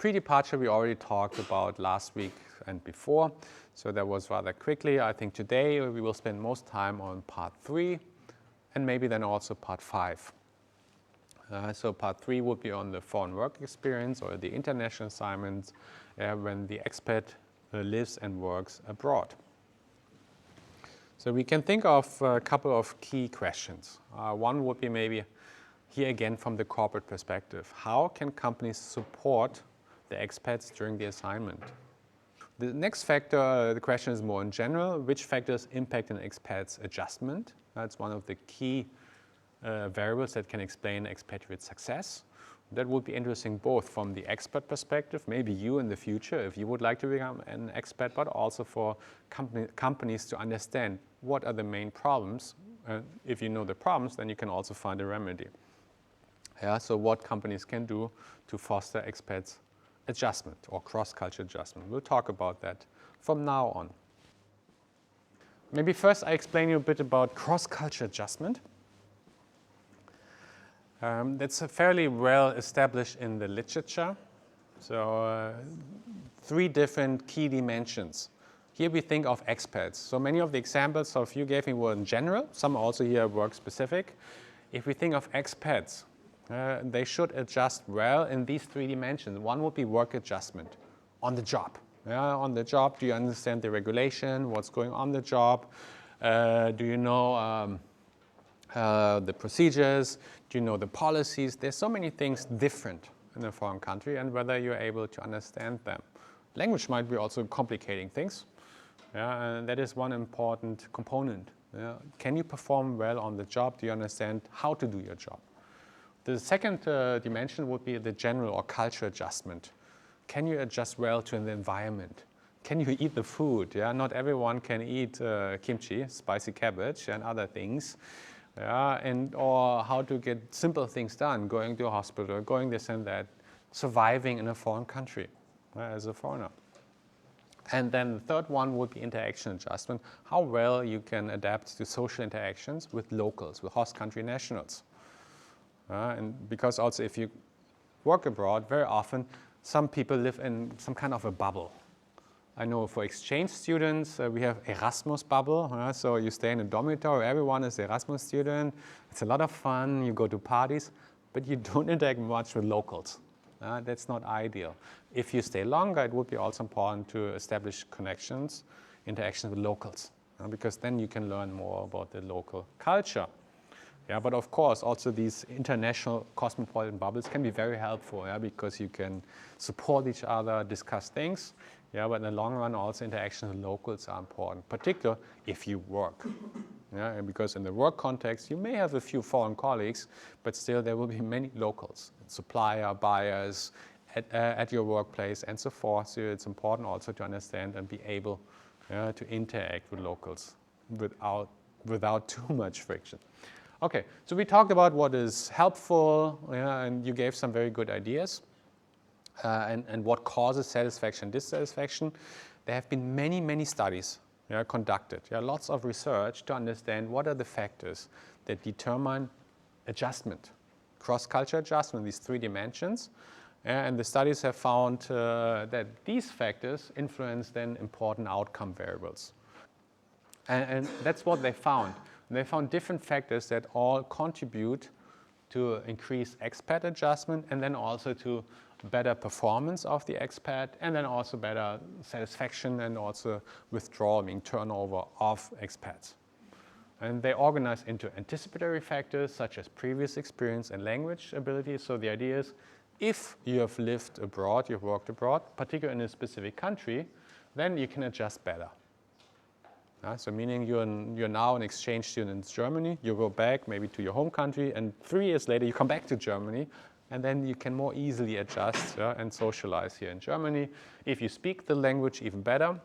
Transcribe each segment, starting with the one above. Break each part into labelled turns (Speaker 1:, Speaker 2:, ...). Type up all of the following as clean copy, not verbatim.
Speaker 1: Pre-departure we already talked about last week and before, so that was rather quickly. I think today we will spend most time on part 3 and maybe then also part 5. So part 3 would be on the foreign work experience or the international assignments when the expat lives and works abroad. So we can think of a couple of key questions. One would be maybe here again from the corporate perspective. How can companies support the expats during the assignment? The next factor, the question is more in general, which factors impact an expat's adjustment? That's one of the key variables that can explain expatriate success. That would be interesting both from the expat perspective, maybe you in the future if you would like to become an expat, but also for companies to understand what are the main problems. If you know the problems, then you can also find a remedy. Yeah, so what companies can do to foster expats adjustment or cross-culture adjustment. We'll talk about that from now on. Maybe first I explain you a bit about cross-culture adjustment. That's fairly well established in the literature. So 3 different key dimensions. Here we think of expats. So many of the examples of you gave me were in general, some also here work specific. If we think of expats, they should adjust well in these 3 dimensions. One would be work adjustment on the job. Yeah, on the job, do you understand the regulation, what's going on the job? Do you know the procedures? Do you know the policies? There's so many things different in a foreign country and whether you're able to understand them. Language might be also complicating things. Yeah, and that is one important component. Yeah. Can you perform well on the job? Do you understand how to do your job? The second dimension would be the general or culture adjustment. Can you adjust well to the environment? Can you eat the food? Yeah? Not everyone can eat kimchi, spicy cabbage, and other things. Yeah? Or how to get simple things done, going to a hospital, going this and that, surviving in a foreign country as a foreigner. And then the third one would be interaction adjustment, how well you can adapt to social interactions with locals, with host country nationals. And because also if you work abroad, very often some people live in some kind of a bubble. I know for exchange students, we have Erasmus bubble. So you stay in a dormitory, everyone is Erasmus student. It's a lot of fun, you go to parties, but you don't interact much with locals. That's not ideal. If you stay longer, it would be also important to establish connections, interactions with locals, because then you can learn more about the local culture. Yeah, but of course, also these international cosmopolitan bubbles can be very helpful, because you can support each other, discuss things. Yeah, but in the long run, also interactions with locals are important, particularly if you work. Yeah, and because in the work context, you may have a few foreign colleagues, but still there will be many locals, supplier, buyers, at your workplace and so forth. So it's important also to understand and be able to interact with locals without too much friction. Okay, so we talked about what is helpful, and you gave some very good ideas, and what causes satisfaction and dissatisfaction. There have been many, many studies conducted, lots of research to understand what are the factors that determine adjustment, cross-culture adjustment, these 3 dimensions. And the studies have found that these factors influence then important outcome variables. And that's what they found. They found different factors that all contribute to increased expat adjustment and then also to better performance of the expat and then also better satisfaction and also withdrawal, meaning turnover of expats. And they organize into anticipatory factors such as previous experience and language ability. So the idea is if you have lived abroad, you've worked abroad, particularly in a specific country, then you can adjust better. So meaning you're now an exchange student in Germany, you go back maybe to your home country, and 3 years later you come back to Germany, and then you can more easily adjust and socialize here in Germany. If you speak the language, even better.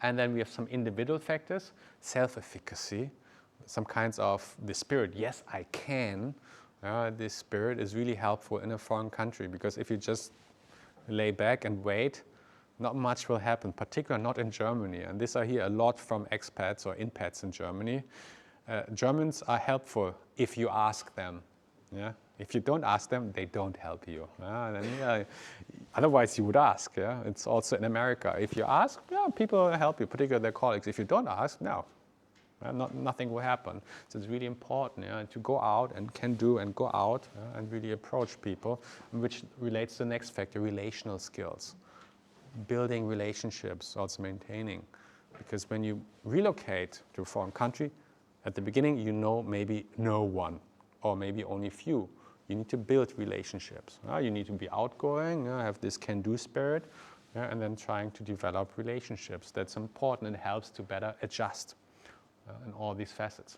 Speaker 1: And then we have some individual factors, self-efficacy, some kinds of the spirit, yes, I can. This spirit is really helpful in a foreign country, because if you just lay back and wait, not much will happen, particularly not in Germany. And this I hear a lot from expats or inpats in Germany. Germans are helpful if you ask them. If you don't ask them, they don't help you. Otherwise, you would ask. Yeah? It's also in America. If you ask, yeah, people will help you, particularly their colleagues. If you don't ask, no. Nothing will happen. So it's really important to go out and can do and go out and really approach people, which relates to the next factor, relational skills. Building relationships, also maintaining. Because when you relocate to a foreign country, at the beginning you know maybe no one or maybe only few. You need to build relationships. You need to be outgoing, have this can-do spirit, and then trying to develop relationships. That's important and helps to better adjust in all these facets.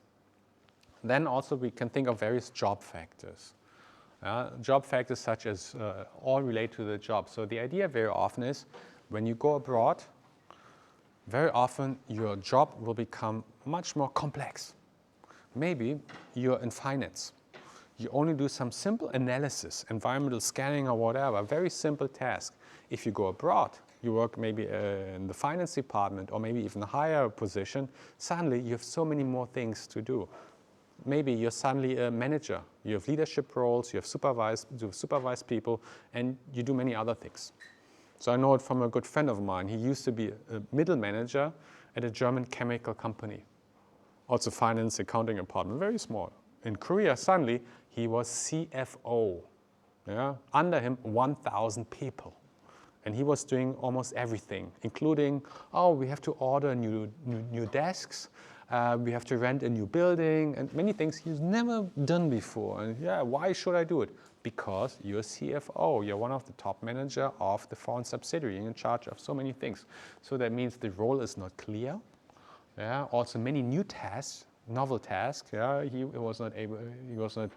Speaker 1: Then also we can think of various job factors. Job factors such as all relate to the job. So the idea very often is when you go abroad, very often your job will become much more complex. Maybe you're in finance. You only do some simple analysis, environmental scanning or whatever, very simple task. If you go abroad, you work maybe in the finance department or maybe even a higher position, suddenly you have so many more things to do. Maybe you're suddenly a manager, you have leadership roles, you have supervised people, and you do many other things. So I know it from a good friend of mine. He used to be a middle manager at a German chemical company. Also finance, accounting department, very small. In Korea, suddenly, he was CFO. Under him, 1,000 people. And he was doing almost everything, including, we have to order new desks, we have to rent a new building, and many things he's never done before. And why should I do it? Because you're CFO, you're one of the top manager of the foreign subsidiary, you're in charge of so many things. So that means the role is not clear. Also many new tasks, novel tasks, he was not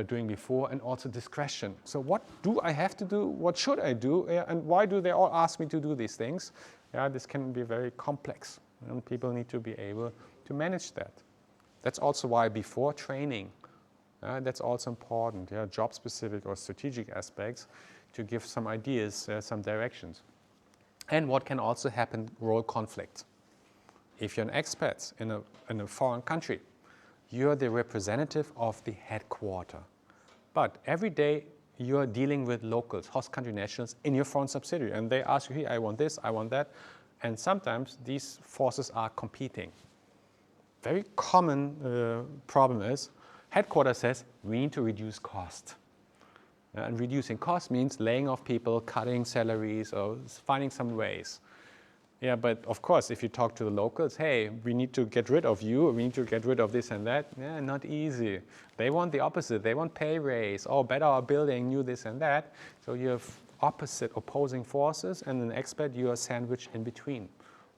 Speaker 1: doing before, and also discretion. So what do I have to do? What should I do? And why do they all ask me to do these things? This can be very complex, and people need to be able to manage that. That's also why before training, that's also important, job-specific or strategic aspects to give some ideas, some directions. And what can also happen, role conflict. If you're an expat in a foreign country, you're the representative of the headquarter. But every day you're dealing with locals, host country nationals in your foreign subsidiary, and they ask you, hey, I want this, I want that. And sometimes these forces are competing. Very common problem is headquarters says we need to reduce cost. And reducing cost means laying off people, cutting salaries, or finding some ways. But of course, if you talk to the locals, hey, we need to get rid of you, we need to get rid of this and that. Not easy. They want the opposite. They want pay raise, better building, new this and that. So you have opposing forces, and an expat, you are sandwiched in between.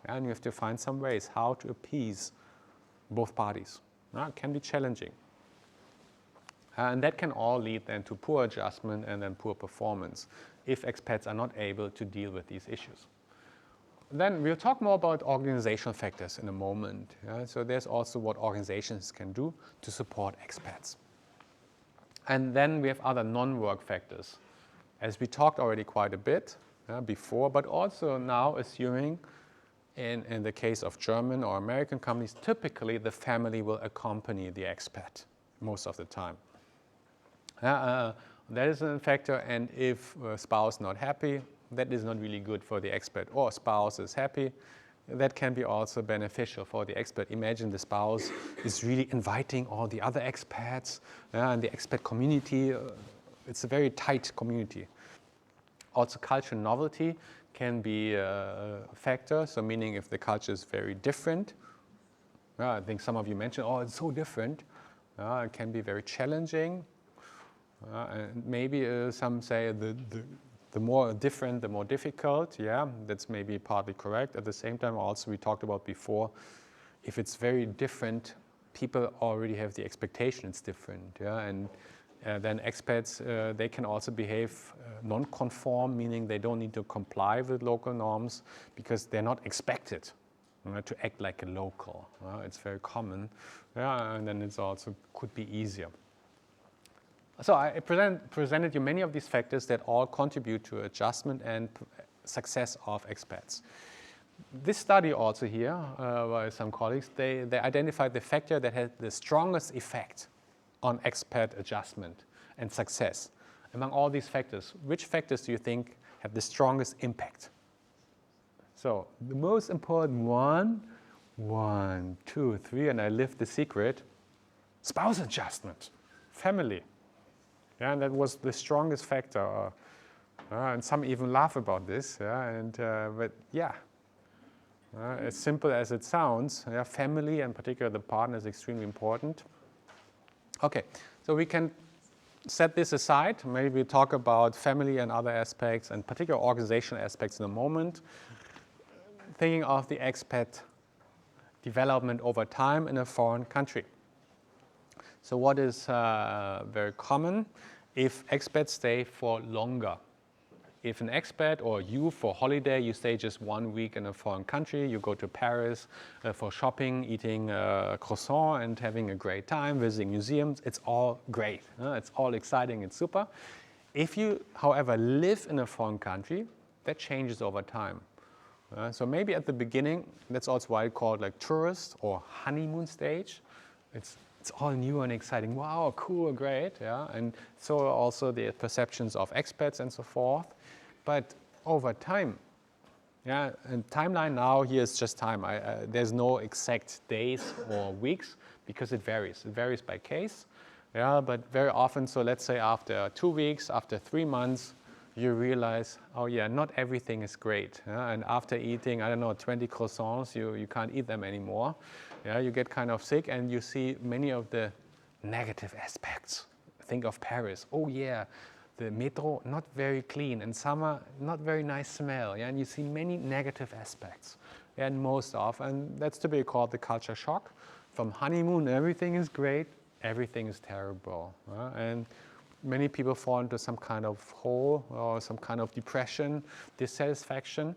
Speaker 1: And you have to find some ways how to appease both parties. It can be challenging. And that can all lead then to poor adjustment and then poor performance if expats are not able to deal with these issues. Then we'll talk more about organizational factors in a moment. So there's also what organizations can do to support expats. And then we have other non-work factors. As we talked already quite a bit before, but also now assuming in the case of German or American companies, typically the family will accompany the expat most of the time. That is a factor, and if a spouse not happy, that is not really good for the expat, or spouse is happy, that can be also beneficial for the expat. Imagine the spouse is really inviting all the other expats and the expat community. It's a very tight community. Also, cultural novelty can be a factor, so meaning if the culture is very different. I think some of you mentioned, it's so different. It can be very challenging. And maybe some say the more different, the more difficult. That's maybe partly correct. At the same time, also we talked about before, if it's very different, people already have the expectation it's different. And then expats, they can also behave non-conform, meaning they don't need to comply with local norms because they're not expected to act like a local. It's very common. And then it's also could be easier. So I presented you many of these factors that all contribute to adjustment and success of expats. This study also here by some colleagues, they identified the factor that had the strongest effect on expat adjustment and success. Among all these factors, which factors do you think have the strongest impact. So the most important one, two, three, and I lift the secret, spouse adjustment, family. Yeah, and that was the strongest factor. And some even laugh about this. Yeah, but yeah, as simple as it sounds, yeah, family, and particularly the partner, is extremely important. Okay, so we can set this aside. Maybe we'll talk about family and other aspects, and particular organizational aspects in a moment. Thinking of the expat development over time in a foreign country. So what is very common? If expats stay for longer. If an expat or you for holiday, you stay just 1 week in a foreign country, you go to Paris for shopping, eating croissant and having a great time, visiting museums, it's all great. It's all exciting and super. If you, however, live in a foreign country, that changes over time. So maybe at the beginning, that's also why I call it like tourist or honeymoon stage. It's all new and exciting. Wow, cool, great, yeah. And so also the perceptions of expats and so forth. But over time, yeah, and timeline now here is just time. There's no exact days or weeks because it varies. It varies by case, yeah. But very often, so let's say after 2 weeks, after 3 months, you realize, oh yeah, not everything is great. Yeah? And after eating, I don't know, 20 croissants, you can't eat them anymore. Yeah, you get kind of sick and you see many of the negative aspects. Think of Paris. Oh yeah, the metro not very clean, in summer not very nice smell. Yeah, and you see many negative aspects. And most often, that's typically called the culture shock. From honeymoon, everything is great, everything is terrible. And many people fall into some kind of hole or some kind of depression, dissatisfaction.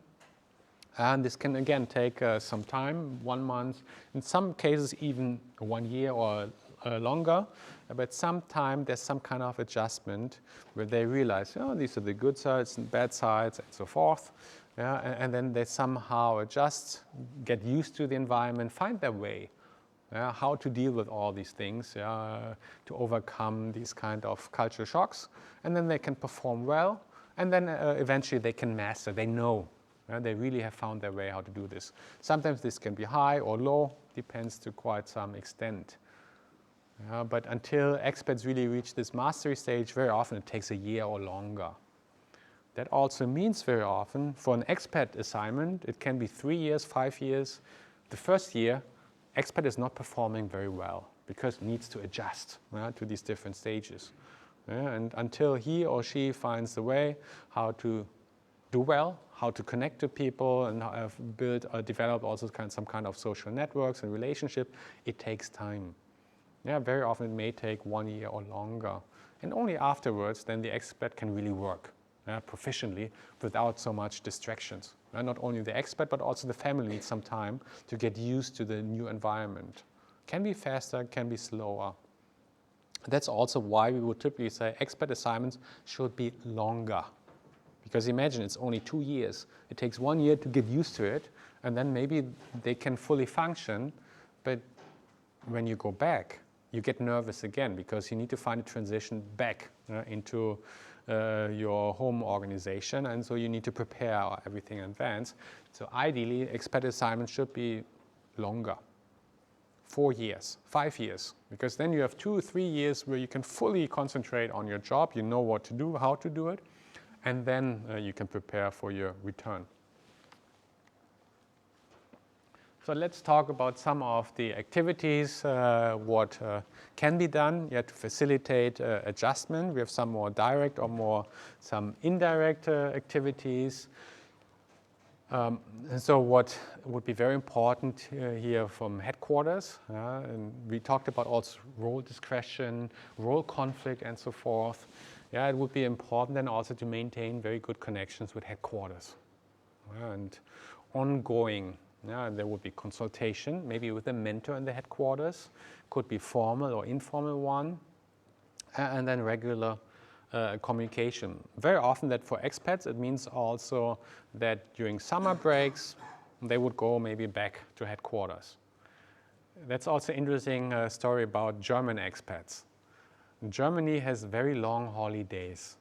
Speaker 1: And this can, again, take some time, 1 month, in some cases even 1 year or longer. But sometimes there's some kind of adjustment where they realize, oh, these are the good sides and bad sides and so forth. Yeah, and then they somehow adjust, get used to the environment, find their way. Yeah, how to deal with all these things, yeah, to overcome these kind of cultural shocks. And then they can perform well. And then eventually they can master, they know. They really have found their way how to do this. Sometimes this can be high or low, depends to quite some extent. But until expats really reach this mastery stage, very often it takes a year or longer. That also means very often for an expat assignment, it can be 3 years, 5 years. The first year, expat is not performing very well because it needs to adjust to these different stages. And until he or she finds the way how to do well, how to connect to people and build or develop also some kind of social networks and relationship, it takes time. Yeah, very often it may take 1 year or longer. And only afterwards then the expat can really work proficiently without so much distractions. Not only the expat but also the family needs some time to get used to the new environment. Can be faster, can be slower. That's also why we would typically say expat assignments should be longer. Because imagine it's only 2 years. It takes 1 year to get used to it, and then maybe they can fully function. But when you go back, you get nervous again because you need to find a transition back into your home organization, and so you need to prepare everything in advance. So ideally, expat assignments should be longer. 4 years, 5 years, because then you have 2 or 3 years where you can fully concentrate on your job, you know what to do, how to do it, and then you can prepare for your return. So let's talk about some of the activities, what can be done to facilitate adjustment. We have some more direct or some indirect activities. And so what would be very important here from headquarters, and we talked about also role discretion, role conflict and so forth. Yeah, it would be important then also to maintain very good connections with headquarters. And ongoing, there would be consultation, maybe with a mentor in the headquarters, could be formal or informal one, and then regular communication. Very often that for expats, it means also that during summer breaks, they would go maybe back to headquarters. That's also an interesting story about German expats. Germany has very long holidays.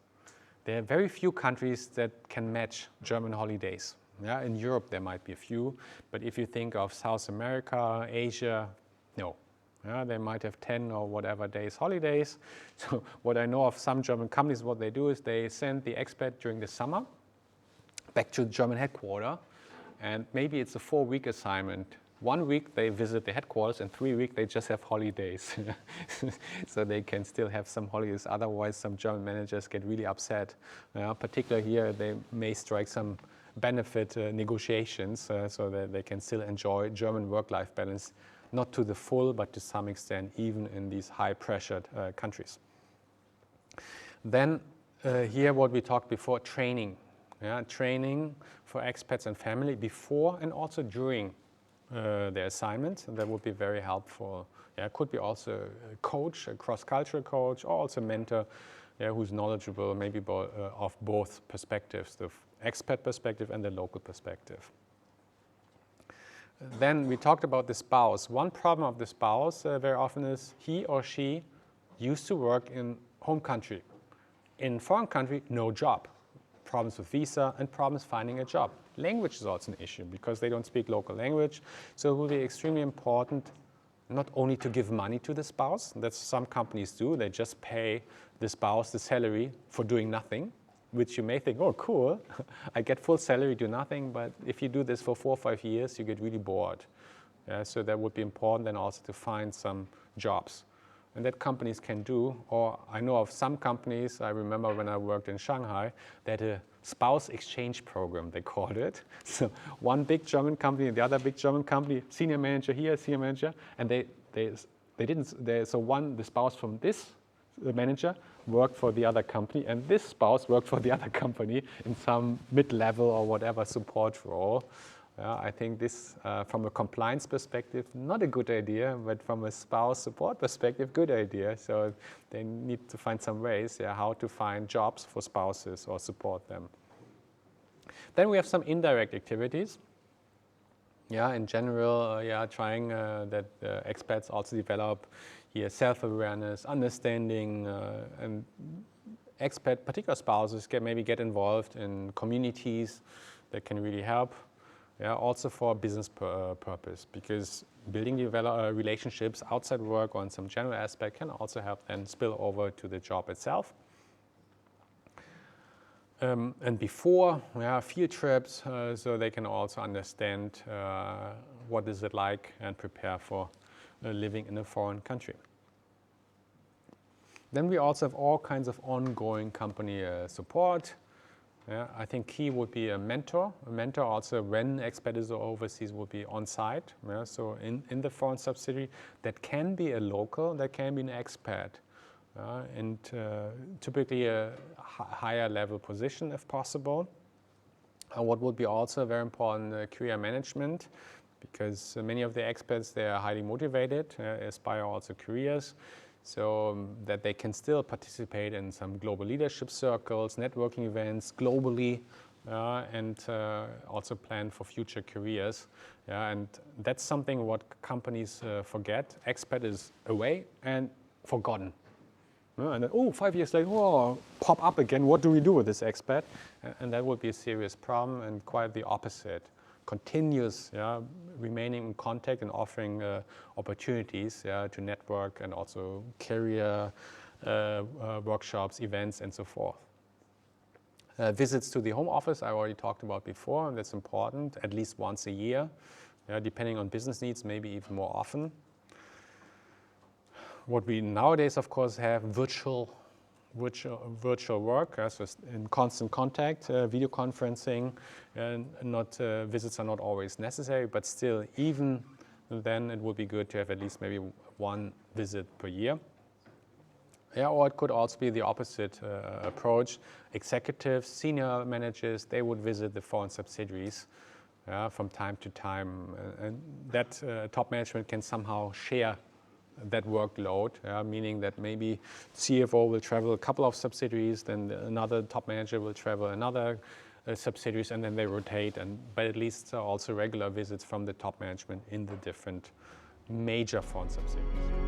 Speaker 1: There are very few countries that can match German holidays. Yeah, in Europe there might be a few, but if you think of South America, Asia, no. Yeah, they might have 10 or whatever days holidays. So what I know of some German companies, what they do is they send the expat during the summer back to the German headquarters, and maybe it's a 4-week assignment. 1 week they visit the headquarters, and 3 weeks they just have holidays. So they can still have some holidays. Otherwise, some German managers get really upset. Particularly here, they may strike some benefit negotiations so that they can still enjoy German work-life balance, not to the full, but to some extent, even in these high-pressured countries. Then here, what we talked before, training. Yeah, training for expats and family before and also during their assignment, and that would be very helpful. Yeah, it could be also a coach, a cross-cultural coach, or also a mentor who's knowledgeable maybe of both perspectives, the expat perspective and the local perspective. Then we talked about the spouse. One problem of the spouse very often is he or she used to work in home country. In foreign country, no job. Problems with visa and problems finding a job. Language is also an issue because they don't speak local language. So it will be extremely important not only to give money to the spouse, that's some companies do, they just pay the spouse the salary for doing nothing, which you may think, oh cool, I get full salary, do nothing, but if you do this for 4 or 5 years, you get really bored. So that would be important then also to find some jobs. And that companies can do, or I know of some companies, I remember when I worked in Shanghai, they had a spouse exchange program, they called it. So one big German company and the other big German company, senior manager here, senior manager, and the spouse from this manager worked for the other company, and this spouse worked for the other company in some mid-level or whatever support role. I think this, from a compliance perspective, not a good idea, but from a spouse support perspective, good idea. So they need to find some ways how to find jobs for spouses or support them. Then we have some indirect activities. In general, trying that expats also develop self-awareness, understanding, and expat, particular spouses, maybe get involved in communities that can really help. Also for business purpose, because building relationships outside work or in some general aspect can also help then spill over to the job itself. And before, field trips, so they can also understand what is it like and prepare for living in a foreign country. Then we also have all kinds of ongoing company support. I think key would be a mentor. A mentor also when expat is overseas would be on site. So in the foreign subsidiary, that can be a local, that can be an expat. And typically a higher level position if possible. What would be also very important, career management, because many of the expats, they are highly motivated, aspire also careers. So that they can still participate in some global leadership circles, networking events globally, and also plan for future careers. And that's something what companies forget. Expat is away and forgotten. And then, 5 years later, pop up again, what do we do with this expat? And that would be a serious problem, and quite the opposite. Continuous remaining in contact and offering opportunities to network and also career workshops, events, and so forth. Visits to the home office I already talked about before, and that's important, at least once a year, depending on business needs, maybe even more often. What we nowadays, of course, have virtual work, so in constant contact, video conferencing, and visits are not always necessary, but still, even then, it would be good to have at least maybe one visit per year. Or it could also be the opposite approach. Executives, senior managers, they would visit the foreign subsidiaries from time to time, and that top management can somehow share that workload, meaning that maybe CFO will travel a couple of subsidiaries, then another top manager will travel another subsidiaries, and then they rotate. But at least also regular visits from the top management in the different major foreign subsidiaries.